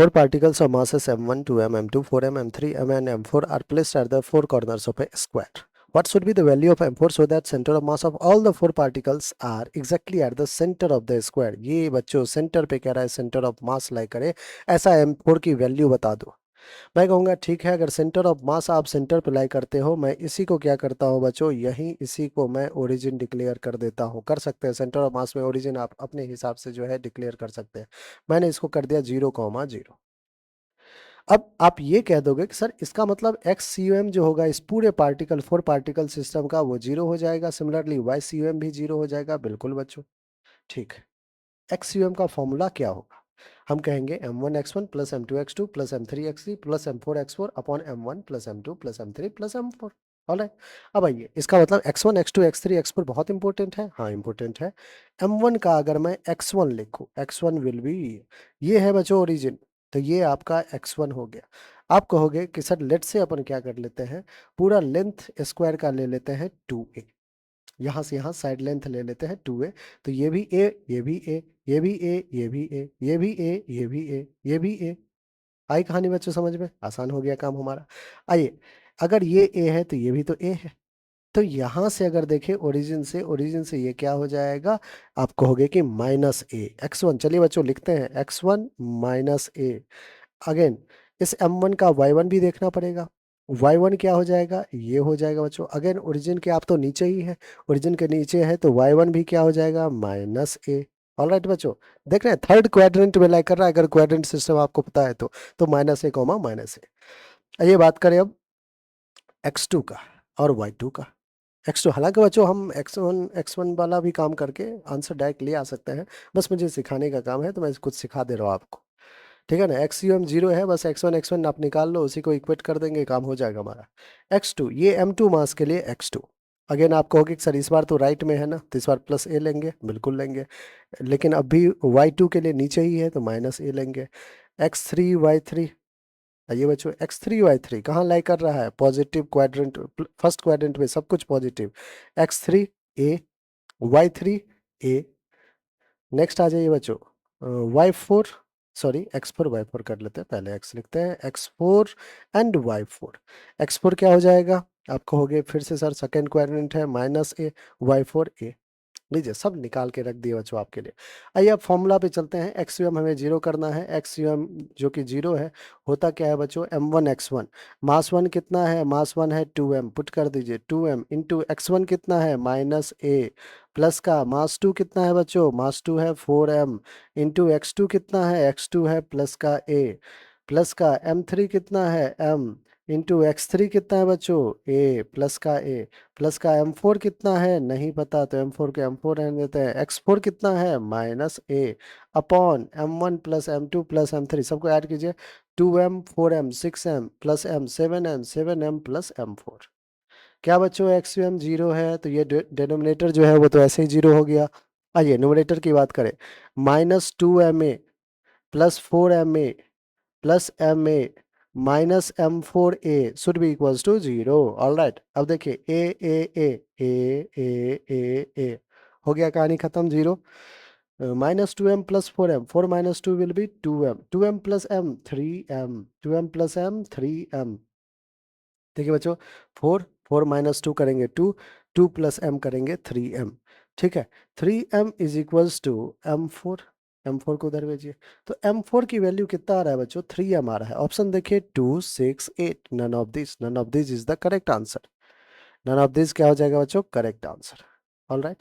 Four particles of masses m1, 2m, m2, 4m, m3, m and m4 are placed at the four corners of a square. What should be the value of m4 so that center of mass of all the four particles are exactly at the center of the square? ये बच्चों centre पे कह रहा है, centre of mass लाई करे, ऐसा m4 की value बता दो। मैं कहूँगा ठीक है, अगर सेंटर ऑफ मास आप सेंटर पे लाई करते हो, मैं इसी को क्या करता हूँ बच्चों, यहीं इसी को मैं ओरिजिन डिक्लेयर कर देता हूँ। कर सकते हैं सेंटर ऑफ मास में ओरिजिन आप अपने हिसाब से जो है डिक्लेयर कर सकते हैं। मैंने इसको कर दिया 0,0। अब आप ये कह दोगे कि सर इसका मतलब एक्स सी यू एम जो होगा इस पूरे पार्टिकल फोर पार्टिकल सिस्टम का वो जीरो हो जाएगा, similarly Y C U M भी जीरो हो जाएगा। बिल्कुल बच्चों, ठीक है। एक्स यू एम का फॉर्मूला क्या होगा? हम कहेंगे m1x1 plus m2x2 plus m3x3 plus m4x4 upon m1 plus m2 plus m3 plus m4। Alright, अब आइए, इसका मतलब x1 x2 x3 x4 बहुत इंपॉर्टेंट है। हाँ इंपॉर्टेंट है। m1 का अगर मैं x1 लिखूं, x1 विल बी, ये है बच्चों ओरिजिन, तो ये आपका x1 हो गया। आप कहोगे कि सर लेट से अपन क्या कर लेते हैं, पूरा लेंथ स्क्वायर का ले लेते हैं 2a, यहाँ से यहाँ साइड लेंथ ले लेते हैं 2a, तो ये भी a, ये भी a, ये भी a, ये भी a, ये भी a, ये भी a, ये भी a। आई कहानी बच्चों समझ में? आसान हो गया काम हमारा। आइए, अगर ये a है तो ये भी तो a है, तो यहां से अगर देखें ओरिजिन से ये क्या हो जाएगा, आप कहोगे कि माइनस ए x1। चलिए बच्चों लिखते हैं x1 माइनस ए। अगेन इस m1 का y1 भी देखना पड़ेगा। y1 क्या हो जाएगा, ये हो जाएगा बच्चों। अगेन ओरिजिन के आप तो नीचे ही है, ओरिजिन के नीचे है तो y1 भी क्या हो जाएगा, माइनस ए। ऑलराइट बच्चों, देख रहे हैं थर्ड क्वाड्रेंट में लाई कर रहा है, अगर क्वाड्रेंट सिस्टम आपको पता है तो माइनस ए कॉमा माइनस ए। आइए बात करें अब x2 का और y2 का। x2, हालांकि बच्चों हम x1 वाला भी काम करके आंसर डायरेक्ट ले आ सकते हैं, बस मुझे सिखाने का काम है तो मैं कुछ सिखा दे रहा हूँ आपको। ठीक है ना, एक्स यू एम जीरो है, बस x1 आप निकाल लो, उसी को इक्वेट कर देंगे, काम हो जाएगा हमारा। x2, ये m2 मास के लिए x2। अगेन आप कहोगे कि सर इस बार तो राइट में है ना, तो इस बार प्लस ए लेंगे, बिल्कुल लेंगे, लेकिन अब भी y2 के लिए नीचे ही है तो माइनस ए लेंगे। x3 y3, ये बच्चों x3 y3 कहाँ लाई कर रहा है, पॉजिटिव क्वाड्रेंट, फर्स्ट क्वाड्रेंट में सब कुछ positive. x3 a, y3 a। Next आ जाइए बच्चों y4, सॉरी x4 y4 कर लेते हैं, पहले x लिखते हैं, x4 एंड y4। x4 क्या हो जाएगा, आप कहोगे फिर से सर सेकेंड क्वाड्रेंट है, माइनस ए, y4 a। लीजिए सब निकाल के रख दिए बच्चों आपके लिए। आइए अब फॉर्मूला पे चलते हैं। एक्स यू एम हमें जीरो करना है, एक्स यू एम जो कि जीरो है, होता क्या है बच्चों, m1x1, मास वन कितना है, मास वन है 2m, पुट कर दीजिए 2m इंटू x1 कितना है, माइनस ए, प्लस का मास टू कितना है बच्चों, मास टू है 4m, इंटू x2 कितना है, x2 है प्लस का a, प्लस का m3 कितना है m, इंटू x3 कितना है बच्चों, a प्लस का a, प्लस का m4 कितना है नहीं पता, तो m4 के m4 रहने देते हैं, x4 कितना है minus a, upon m1 plus m2 plus m3, सबको ऐड कीजिए, 2m 4m 6m plus m 7m 7m plus m4। क्या बच्चों एक्स यू एम जीरो है, तो ये डिनोमिनेटर जो है वो तो ऐसे ही जीरो हो गया। आइए न्यूमरेटर की बात करें, minus 2ma plus 4ma plus ma minus m4a should be equals to zero. All right, अब देखिए ए हो गया, कहानी खत्म, zero. Minus 2m plus 4m, 4 minus 2 will be 2m plus m 3m, 2m plus m 3m। देखिए बच्चों, 4 minus 2 करेंगे 2, 2 plus m करेंगे 3m। ठीक है, 3m is equals to m4, m4 को उधर भेजिए, तो m4 की वैल्यू कितना आ रहा है बच्चों, 3m आ रहा है। ऑप्शन देखिए 2 6 8, none of this is the correct answer. None of this क्या हो जाएगा बच्चों, करेक्ट आंसर। All right.